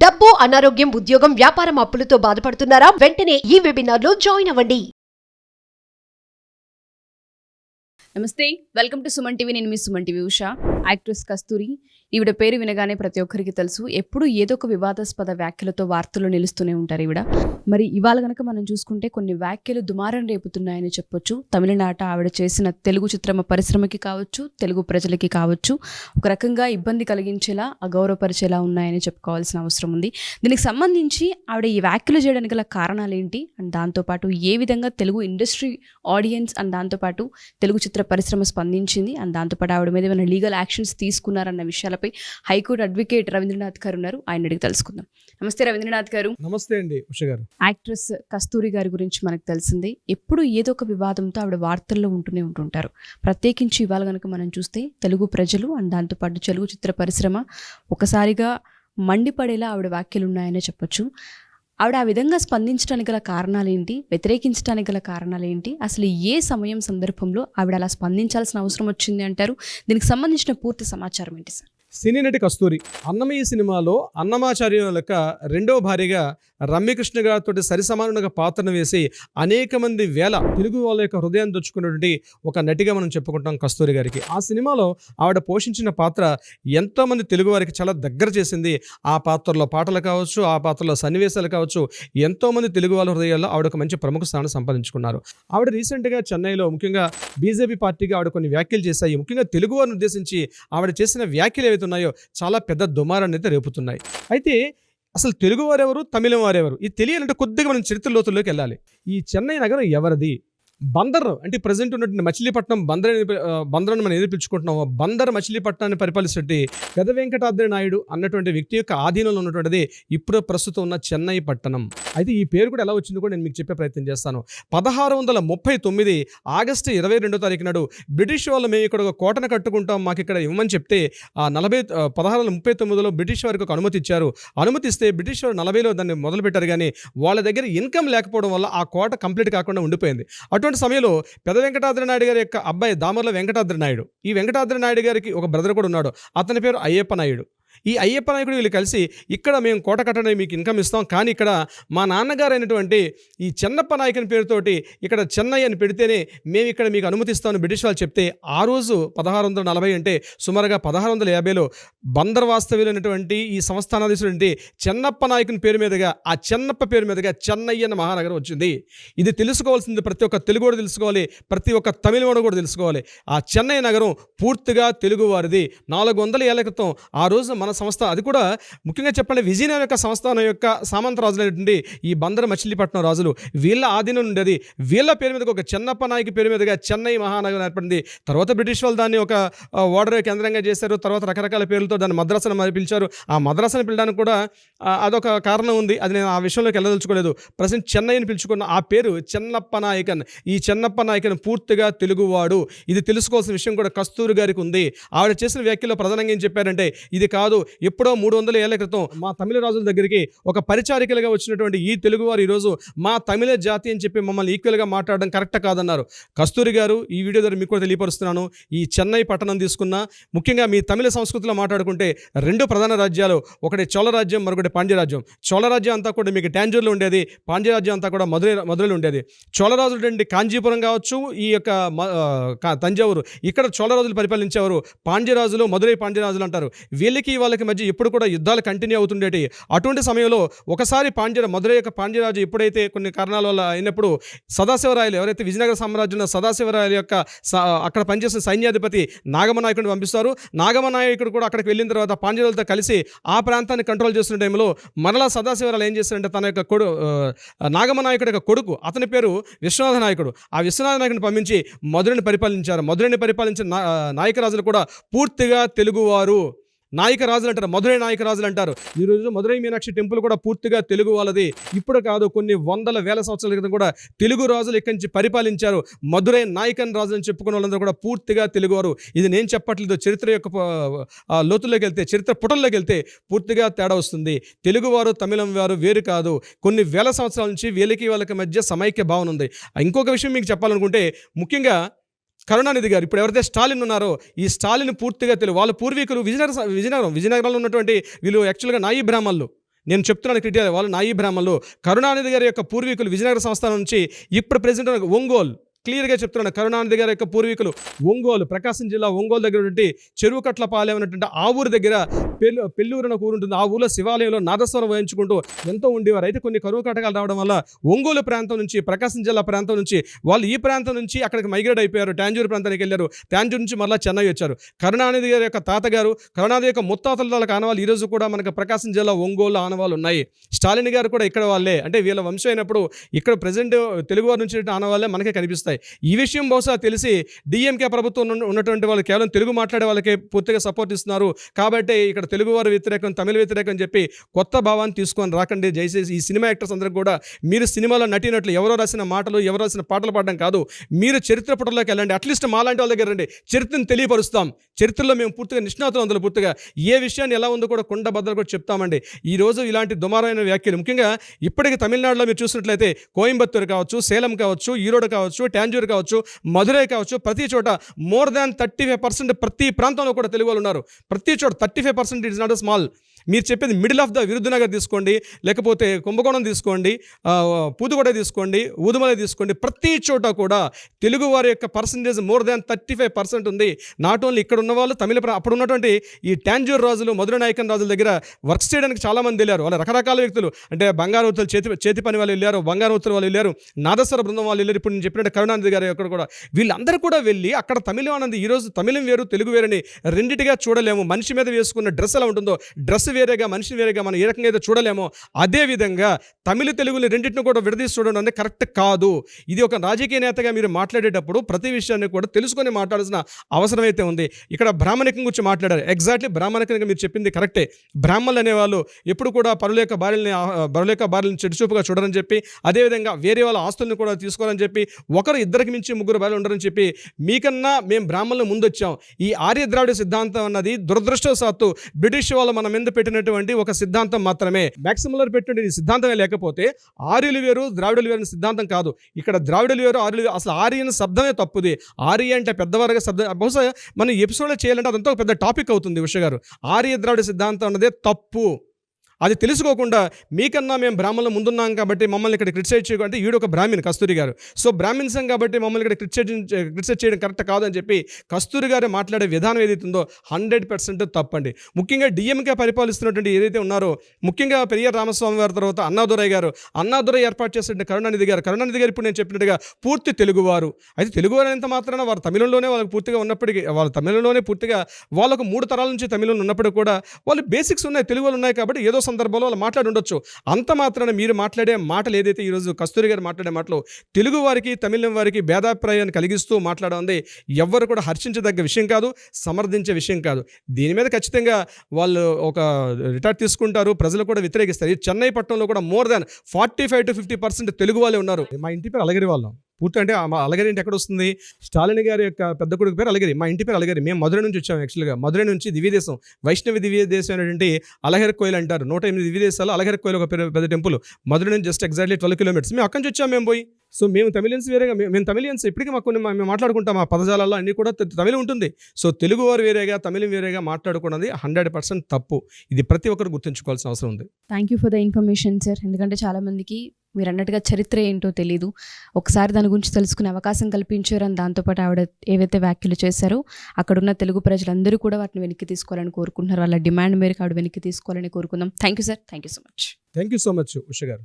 డబ్బు, అనారోగ్యం, ఉద్యోగం, వ్యాపారం అప్పులతో బాధపడుతున్నారా? వెంటనే ఈ వెబినార్ లో జాయిన్ అవ్వండి. నమస్తే, వెల్కమ్ టు సుమన్ టీవీ. నేను మీ సుమన్ టీవీ ఉషా. యాక్ట్రెస్ కస్తూరి, ఈవిడ పేరు వినగానే ప్రతి ఒక్కరికి తెలుసు. ఎప్పుడు ఏదో ఒక వివాదాస్పద వ్యాఖ్యలతో వార్తల్లో నిలుస్తూనే ఉంటారు ఈవిడ. మరి ఇవాళ గనక మనం చూసుకుంటే కొన్ని వ్యాఖ్యలు దుమారం రేపుతున్నాయని చెప్పొచ్చు. తమిళనాట ఆవిడ చేసిన తెలుగు చిత్ర పరిశ్రమకి కావచ్చు, తెలుగు ప్రజలకి కావచ్చు, ఒక రకంగా ఇబ్బంది కలిగించేలా, అగౌరవపరిచేలా ఉన్నాయని చెప్పుకోవాల్సిన అవసరం ఉంది. దీనికి సంబంధించి ఆవిడ ఈ వ్యాఖ్యలు చేయడానికి గల కారణాలు ఏంటి అండ్ దాంతోపాటు ఏ విధంగా తెలుగు ఇండస్ట్రీ ఆడియన్స్ అండ్ దాంతోపాటు తెలుగు చిత్ర పరిశ్రమ స్పందించింది అండ్ దాంతోపాటు ఆవిడ మీద ఏమైనా లీగల్ యాక్షన్స్ తీసుకున్నారన్న విషయాలపై హైకోర్టు అడ్వకేట్ రవీంద్రనాథ్ గారు ఉన్నారు. ఆయన అడిగి తెలుసుకుందాం. నమస్తే రవీంద్రనాథ్ గారు. నమస్తే అండి ఉష గారు. యాక్ట్రెస్ కస్తూరి గారి గురించి మనకు తెలిసిందే. ఎప్పుడు ఏదో ఒక వివాదంతో ఆవిడ వార్తల్లో ఉంటూనే ఉంటుంటారు. ప్రత్యేకించి ఇవాళ కనుక మనం చూస్తే తెలుగు ప్రజలు అండ్ దాంతోపాటు తెలుగు చిత్ర పరిశ్రమ ఒకసారిగా మండిపడేలా ఆవిడ వ్యాఖ్యలు ఉన్నాయనే చెప్పొచ్చు. ఆవిడ ఆ విధంగా స్పందించడానికి గల కారణాలు ఏంటి, వ్యతిరేకించడానికి గల కారణాలు ఏంటి, అసలు ఏ సమయం సందర్భంలో ఆవిడ అలా స్పందించాల్సిన అవసరం వచ్చింది అంటారు? దీనికి సంబంధించిన పూర్తి సమాచారం ఏంటి సార్? సినీ నటి కస్తూరి అన్నమయ్య సినిమాలో అన్నమాచార్య యొక్క రెండవ భార్యగా రమ్యకృష్ణ గారితో సరిసమానంగా పాత్రను వేసి అనేక మంది వేల తెలుగు వాళ్ళ యొక్క హృదయాన్ని దోచుకున్నటువంటి ఒక నటిగా మనం చెప్పుకుంటాం కస్తూరి గారికి. ఆ సినిమాలో ఆవిడ పోషించిన పాత్ర ఎంతోమంది తెలుగు వారికి చాలా దగ్గర చేసింది. ఆ పాత్రలో పాటలు కావచ్చు, ఆ పాత్రలో సన్నివేశాలు కావచ్చు, ఎంతోమంది తెలుగు వాళ్ళ హృదయాల్లో ఆవిడ ఒక మంచి ప్రముఖ స్థానం సంపాదించుకున్నారు. ఆవిడ రీసెంట్గా చెన్నైలో ముఖ్యంగా బీజేపీ పార్టీగా ఆవిడ కొన్ని వ్యాఖ్యలు చేశాయి. ముఖ్యంగా తెలుగు వారిని ఉద్దేశించి ఆవిడ చేసిన వ్యాఖ్యలు ఏవైతే ఉన్నాయో చాలా పెద్ద దుమారాన్ని అయితే రేపుతున్నాయి. అయితే అసలు తెలుగు వారెవరు, తమిళం వారెవరు ఇది తెలియాలంటే కొద్దిగా మనం చరిత్ర లోతుల్లోకి వెళ్ళాలి. ఈ చెన్నై నగరం ఎవరిది? బందర్ అంటే ప్రజెంట్ ఉన్నటువంటి మచిలీపట్నం బందర్ మనం ఏది పిలుచుకుంటున్నామో బందర్ మచిలీపట్నాన్ని పరిపాలిస్తే పెద వెంకటాద్రి నాయుడు అన్నటువంటి వ్యక్తి యొక్క ఆధీనంలో ఉన్నటువంటిది ఇప్పుడు ప్రస్తుతం ఉన్న చెన్నై పట్టణం. అయితే ఈ పేరు కూడా ఎలా వచ్చిందో కూడా నేను మీకు చెప్పే ప్రయత్నం చేస్తాను. 1639 ఆగస్టు 22వ తారీఖు నాడు బ్రిటిష్ వాళ్ళు మేము ఇక్కడ ఒక కోటను కట్టుకుంటాం, మాకు ఇక్కడ ఇవ్వమని చెప్తే 1639లో బ్రిటిష్ వారికి ఒక అనుమతి ఇచ్చారు. అనుమతి ఇస్తే బ్రిటిష్ వారు 40లో దాన్ని మొదలుపెట్టారు. కానీ వాళ్ళ దగ్గర ఇన్కమ్ లేకపోవడం వల్ల ఆ కోట కంప్లీట్ కాకుండా ఉండిపోయింది. అటువంటి సమయంలో పెద వెంకటాద్రి నాయుడు గారి యొక్క అబ్బాయి దామర్ల వెంకటాద్రి నాయుడు, ఈ వెంకటాద్రి నాయుడు గారికి ఒక బ్రదర్ కూడా ఉన్నాడు. అతని పేరు అయ్యప్ప నాయుడు. ఈ అయ్యప్ప నాయుడు వీళ్ళు కలిసి ఇక్కడ మేము కోట కట్టడానికి మీకు ఇన్కమ్ ఇస్తాం, కానీ ఇక్కడ మా నాన్నగారు అయినటువంటి ఈ చెన్నప్ప నాయకుని పేరుతోటి ఇక్కడ చెన్నై అని పెడితేనే మేము ఇక్కడ మీకు అనుమతిస్తామని బ్రిటిష్ వాళ్ళు చెప్తే ఆ రోజు 1640 అంటే సుమారుగా 1650లో బందర్ వాస్తవ్యులైనటువంటి ఈ సంస్థానాధీశుడు చెన్నప్ప నాయకుని పేరు మీదుగా ఆ చెన్నప్ప పేరు మీదుగా చెన్నై అన్న మహానగరం వచ్చింది. ఇది తెలుసుకోవాల్సింది ప్రతి ఒక్క తెలుగువాడు తెలుసుకోవాలి, ప్రతి ఒక్క తమిళవాడు కూడా తెలుసుకోవాలి. ఆ చెన్నై నగరం పూర్తిగా తెలుగు వారిది. 400 ఏళ్ల క్రితం ఆ రోజు మన సంస్థ, అది కూడా ముఖ్యంగా చెప్పండి విజయనగరం యొక్క సంస్థానం యొక్క సామంత రాజులైనటువంటి ఈ బందర్ మచిలీపట్నం రాజులు వీళ్ళ ఆధీనం ఉండేది. వీళ్ళ పేరు మీదగా ఒక చెన్నప్ప నాయకు పేరు మీదుగా చెన్నై మహానగరం ఏర్పడింది. తర్వాత బ్రిటిష్ వాళ్ళు దాన్ని ఒక ఓడర్ కేంద్రంగా చేశారు. తర్వాత రకరకాల పేర్లతో దాన్ని మద్రాసును మరి పిలిచారు. ఆ మద్రాసును పిలడానికి కూడా అదొక కారణం ఉంది. అది నేను ఆ విషయంలోకి వెళ్ళదలుచుకోలేదు. ప్రజెంట్ చెన్నైని పిలుచుకున్న ఆ పేరు చెన్నప్ప నాయకన్. ఈ చెన్నప్ప నాయకన్ పూర్తిగా తెలుగువాడు. ఇది తెలుసుకోవాల్సిన విషయం కూడా కస్తూరి గారికి ఉంది. ఆవిడ చేసిన వ్యాఖ్యలో ప్రధానంగా ఏం చెప్పారంటే, ఇది కాదు ఎప్పుడో 300 ఏళ్ల క్రితం మా తమిళ రాజుల దగ్గరికి ఒక పరిచారికలుగా వచ్చినటువంటి ఈ తెలుగువారు ఈరోజు మా తమిళ జాతి అని చెప్పి మమ్మల్ని ఈక్వల్గా మాట్లాడడం కరెక్ట్ కాదన్నారు. కస్తూరి గారు ఈ వీడియో ద్వారా మీకు కూడా తెలియపరుస్తున్నాను. ఈ చెన్నై పట్టణం తీసుకున్న ముఖ్యంగా మీ తమిళ సంస్కృతిలో మాట్లాడుకుంటే రెండు ప్రధాన రాజ్యాలు, ఒకటి చోళ రాజ్యం, మరొకటి పాండ్య రాజ్యం. చోళ రాజ్యం అంతా కూడా మీకు టాంజూర్లో ఉండేది, పాండ్య రాజ్యం అంతా కూడా మధురైలో ఉండేది. చోళ రాజులు అంటే కాంచీపురం కావచ్చు, ఈ యొక్క తంజావూరు, ఇక్కడ చోళ రాజులు పరిపాలించేవారు. పాండ్య రాజులు, మధురై పాండ్య రాజులు అంటారు. వీళ్ళకి వాళ్ళకి మధ్య ఎప్పుడు కూడా యుద్ధాలు కంటిన్యూ అవుతుండేటి. అటువంటి సమయంలో ఒకసారి మధురై యొక్క పాండ్యరాజు ఎప్పుడైతే కొన్ని కారణాల వల్ల అయినప్పుడు సదాశివరాయలు, ఎవరైతే విజయనగర సామ్రాజ్యంలో సదాశివరాయల యొక్క అక్కడ పనిచేసిన సైన్యాధిపతి నాగమనాయకుడిని పంపిస్తారు. నాగమనాయకుడు కూడా అక్కడికి వెళ్ళిన తర్వాత పాండ్యులతో కలిసి ఆ ప్రాంతాన్ని కంట్రోల్ చేస్తున్న టైంలో మరలా సదాశివరాయలు ఏం చేస్తారంటే తన యొక్క నాగమనాయకుడి యొక్క కొడుకు, అతని పేరు విశ్వనాథ నాయకుడు, ఆ విశ్వనాథ నాయకుడిని పంపించి మధురైని పరిపాలించారు. మధురైని పరిపాలించిన నాయకరాజులు కూడా పూర్తిగా తెలుగువారు. నాయకరాజులు అంటారు, మధురై నాయకరాజులు అంటారు. ఈరోజు మధురై మీనాక్షి టెంపుల్ కూడా పూర్తిగా తెలుగు వాళ్ళది. ఇప్పుడు కాదు, కొన్ని వందల వేల సంవత్సరాల క్రితం కూడా తెలుగు రాజులు ఇక్కడి నుంచి పరిపాలించారు. మధురై నాయకన్ రాజులు అని చెప్పుకున్న వాళ్ళందరూ కూడా పూర్తిగా తెలుగువారు. ఇది నేను చెప్పట్లేదు, చరిత్ర యొక్క లోతుల్లోకి వెళ్తే, చరిత్ర పుటల్లోకి వెళ్తే పూర్తిగా తేడా వస్తుంది. తెలుగువారు తమిళం వారు వేరు కాదు. కొన్ని వేల సంవత్సరాల నుంచి వాళ్ళకి మధ్య సమైక్య భావన ఉంది. ఇంకొక విషయం మీకు చెప్పాలనుకుంటే, ముఖ్యంగా కరుణానిధి గారు, ఇప్పుడు ఎవరైతే స్టాలిన్ ఉన్నారో ఈ స్టాలిన్ పూర్తిగా తెలుగు వాళ్ళ పూర్వీకులు విజయనగరంలో ఉన్నటువంటి వీళ్ళు యాక్చువల్గా నాయి బ్రాహ్మణులు. నేను చెప్తున్నాను క్రిటికల్, వాళ్ళు నాయీ బ్రాహ్మణులు. కరుణానిధి గారి యొక్క పూర్వీకులు విజయనగర సంస్థానం నుంచి ఇప్పుడు ప్రెసిడెంట్ ఒంగోలు, క్లియర్గా చెప్తున్నాను. కరుణానిధి గారి యొక్క పూర్వీకులు ఒంగోలు, ప్రకాశం జిల్లా ఒంగోలు దగ్గర ఉంటే చెరువుకట్ల పాలెం అనేటువంటి ఆ ఊరు దగ్గర పెళ్ళూరు అనే ఊరు ఉంటుంది. ఆ ఊళ్ళో శివాలయంలో నాదస్వరం వహించుకుంటూ ఎంతో ఉండేవారు. అయితే కొన్ని కరువు కటకాలు రావడం వల్ల ఒంగోలు ప్రాంతం నుంచి, ప్రకాశం జిల్లా ప్రాంతం నుంచి వాళ్ళు ఈ ప్రాంతం నుంచి అక్కడికి మైగ్రేట్ అయిపోయారు. ట్యాంజూరు ప్రాంతానికి వెళ్ళారు. ట్యాంజూరు నుంచి మళ్ళీ చెన్నై వచ్చారు. కరుణానిధి గారి యొక్క తాతగారు, కరుణానిధి యొక్క ముత్తాతల ఆనవాళ్ళు ఈరోజు కూడా మనకు ప్రకాశం జిల్లా ఒంగోలు ఆనవాళ్ళు ఉన్నాయి. స్టాలిన్ గారు కూడా ఇక్కడ వాళ్ళే, అంటే వీళ్ళ వంశం అయినప్పుడు ఇక్కడ ప్రజెంట్ తెలుగువారి నుంచి ఆనవాళ్ళే మనకే కనిపిస్తాయి. ఈ విషయం బహుశా తెలిసి డిఎంకే ప్రభుత్వం ఉన్నటువంటి వాళ్ళు కేవలం తెలుగు మాట్లాడే వాళ్ళకే పూర్తిగా సపోర్ట్ ఇస్తున్నారు కాబట్టి ఇక్కడ తెలుగువారు వ్యతిరేకం, తమిళ వ్యతిరేకం అని చెప్పి కొత్త భావాన్ని తీసుకొని రాకండి. దయచేసి ఈ సినిమా యాక్టర్స్ అందరూ కూడా మీరు సినిమాలో నటినట్లు ఎవరో రాసిన మాటలు, ఎవరో రాసిన పాటలు పాడడం కాదు, మీరు చరిత్ర పుటల్లోకి వెళ్ళండి. అట్లీస్ట్ మాలాంటి వాళ్ళ దగ్గర రండి, చరిత్రను తెలియపరుస్తాం. చరిత్రలో మేము పూర్తిగా నిష్ణాతులు, అందులో పూర్తిగా ఏ విషయాన్ని ఎలా ఉందో కూడా కుండ బద్దలు కూడా చెప్తామండి. ఈ రోజు ఇలాంటి దుమారమైన వ్యాఖ్యలు, ముఖ్యంగా ఇప్పటికీ తమిళనాడులో మీరు చూసినట్లయితే కోయంబత్తూరు కావచ్చు, సేలం కావచ్చు, ఈరోడ్ కావచ్చు, ట్యాంజూరు కావచ్చు, మధురై కావచ్చు, ప్రతి చోట మోర్ దాన్ 35% ప్రతి ప్రాంతంలో కూడా తెలుగు వాళ్ళు ఉన్నారు. ప్రతి చోట 35% ఇట్స్ నాట్ స్మాల్. మీరు చెప్పేది మిడిల్ ఆఫ్ ద విరుద్ధనగర్ తీసుకోండి, లేకపోతే కుంభకోణం తీసుకోండి, పూదుగొడ తీసుకోండి, ఊదుమల తీసుకోండి, ప్రతి చోట కూడా తెలుగు వారి యొక్క పర్సంటేజ్ మోర్ దాన్ 35% ఉంది. నాట్ ఓన్లీ ఇక్కడ ఉన్న వాళ్ళు తమిళ అప్పుడు ఉన్నటువంటి ఈ ట్యాంజూర్ రాజులు, మధుర నాయకన్ రాజుల దగ్గర వర్క్స్ చేయడానికి చాలామంది వెళ్ళారు. వాళ్ళ రకరకాల వ్యక్తులు, అంటే బంగారవతులు చేతి పని వాళ్ళు వెళ్ళారు, బంగారవతులు వాళ్ళు వెళ్ళారు, నాదస్వర బృందం వాళ్ళు వెళ్ళారు. ఇప్పుడు నేను చెప్పినట్టు కరుణానిధి గారు అక్కడ కూడా వీళ్ళందరూ కూడా వెళ్ళి అక్కడ తమిళం అన్నది ఈరోజు తమిళం వేరు, తెలుగు వేరని రెండింటిగా చూడలేము. మనిషి మీద వేసుకున్న డ్రెస్ ఎలా ఉంటుందో, డ్రెస్ వేరేగా, మనిషి వేరేగా మనం ఏ రకంగా అయితే చూడలేమో అదేవిధంగా తమిళ తెలుగుని రెండింటిని కూడా విడదీసి చూడడం అనేది కరెక్ట్ కాదు. ఇది ఒక రాజకీయ నేతగా మీరు మాట్లాడేటప్పుడు ప్రతి విషయాన్ని కూడా తెలుసుకొని మాట్లాడాల్సిన అవసరం అయితే ఉంది. ఇక్కడ బ్రాహ్మణికం గురించి మాట్లాడారు. ఎగ్జాక్ట్లీ బ్రాహ్మణికంగా మీరు చెప్పింది కరెక్టే. బ్రాహ్మణులు అనేవాళ్ళు ఎప్పుడు కూడా పరులేక భార్యని చెడుచూపుగా చూడరని చెప్పి, అదేవిధంగా వేరే వాళ్ళ ఆస్తులను కూడా తీసుకోవాలని చెప్పి, ఒకరు ఇద్దరికి మించి ముగ్గురు భార్యలు ఉండరని చెప్పి, మీకన్నా మేము బ్రాహ్మణులు ముందొచ్చాం. ఈ ఆర్య ద్రావిడ సిద్ధాంతం అన్నది దురదృష్టవశాత్తు బ్రిటిష్ వాళ్ళు మన మీద పెట్టినటువంటి ఒక సిద్ధాంతం మాత్రమే. మ్యాక్సిమలర్ పెట్టిన సిద్ధాంతమే లేకపోతే ఆర్యులు వేరు, ద్రావిడులు వేరు సిద్ధాంతం కాదు. ఇక్కడ ద్రావిడులు వేరు, ఆర్యులు, అసలు ఆర్య అనే శబ్దమే తప్పుది. ఆర్య అంటే పెద్దవారుగా శబ్దం, బహుశా మనం ఎపిసోడ్లో చేయాలంటే అదంతా ఒక పెద్ద టాపిక్ అవుతుంది. ఉష గారు, ఆర్య ద్రావిడ సిద్ధాంతం అన్నదే తప్పు. అది తెలుసుకోకుండా మీకన్నా మేము బ్రాహ్మణులు ముందున్నాం కాబట్టి మమ్మల్ని ఇక్కడ క్రిటిసైజ్ చేయకంటే, ఈడు ఒక బ్రాహ్మణ్ కస్తూరి గారు, సో బ్రాహ్మిన్సం కాబట్టి మమ్మల్ని ఇక్కడ క్రిటిసైజ్ చేయడం కరెక్ట్ కాదని చెప్పి కస్తూరి గారు మాట్లాడే విధానం ఏదైతుందో 100% తప్పండి. ముఖ్యంగా డిఎంకే పరిపాలిస్తున్నటువంటి ఏదైతే ఉన్నారో, ముఖ్యంగా పెరియార్ రామస్వామి గారి తర్వాత అన్నాదురై గారు, అన్నాదురై ఏర్పాటు చేసిన కరుణానిధి గారు ఇప్పుడు నేను చెప్పినట్టుగా పూర్తి తెలుగువారు. అయితే తెలుగువారు ఎంత మాత్రాన వారు తమిళంలోనే వాళ్ళకి పూర్తిగా ఉన్నప్పటికీ, వాళ్ళు తమిళంలోనే పూర్తిగా వాళ్ళకు 3 తరాల నుంచి తమిళంలో ఉన్నప్పటికీ కూడా వాళ్ళు బేసిక్స్ ఉన్నాయి, తెలుగులో ఉన్నాయి కాబట్టి ఏదో సందర్భంలో వాళ్ళు మాట్లాడి ఉండొచ్చు. అంత మాత్రాన మీరు మాట్లాడే మాటలు ఏదైతే ఈరోజు కస్తూరి గారు మాట్లాడే మాటలు తెలుగు వారికి, తమిళం వారికి భేదాభిప్రాయాన్ని కలిగిస్తూ మాట్లాడడం ఎవ్వరు కూడా హర్షించదగ్గ విషయం కాదు, సమర్థించే విషయం కాదు. దీని మీద ఖచ్చితంగా వాళ్ళు ఒక రిటార్ట్ తీసుకుంటారు, ప్రజలు కూడా వ్యతిరేకిస్తారు. ఈ చెన్నై పట్టణంలో కూడా మోర్ దాన్ 45 to 50% తెలుగు వాళ్ళే ఉన్నారు. మా ఇంటి పేరు అలగిరి వాళ్ళం పూర్తి, అంటే అలగిరి ఇంటి ఎక్కడ వస్తుంది, స్టాలిన్ గారి యొక్క పెద్ద కొడుకు పేరు అలగిరి, మా ఇంటి పేరు అలగిరి. మేము మధురై నుంచి వచ్చాము. యాక్చువల్గా మధురై నుంచి దివ్యదేశం, వైష్ణవి దివ్యదేశం అనేటువంటి అలహర్ కోయిల్ అంటారు. 108 దివ్యదేశాలు, అలహర్ కోయిల్ ఒక పెద్ద టెంపుల్. మధురై నుంచి జస్ట్ ఎగ్జాక్ట్లీ 12 kilometers. మేము అక్కడి నుంచి వచ్చాము మేము పోయి. సో మేము తమిళియన్స్ వేరేగా, మేము తమిళియన్స్ ఇప్పటికీ మాకు కొన్ని మేము మాట్లాడుకుంటాం, ఆ పదజాలాల్లో అన్నీ కూడా తమిళం ఉంటుంది. సో తెలుగు వారు వేరేగా, తమిళం వేరేగా మాట్లాడుకున్నది 100% తప్పు. ఇది ప్రతి ఒక్కరు గుర్తుంచుకోవాల్సిన అవసరం ఉంది. Thank you for the information sir. ఎందుకంటే చాలామందికి మీరు అన్నట్టుగా చరిత్ర ఏంటో తెలీదు, ఒకసారి దాని గురించి తెలుసుకునే అవకాశం కల్పించారు. అని దాంతోపాటు ఆవిడ ఏవైతే వ్యాఖ్యలు చేశారో అక్కడున్న తెలుగు ప్రజలందరూ కూడా వాటిని వెనక్కి తీసుకోవాలని కోరుకుంటున్నారు. వాళ్ళ డిమాండ్ మేరకు ఆవిడ వెనక్కి తీసుకోవాలని కోరుకుందాం. Thank you sir. Thank you so much. Thank you so much Usha గారు.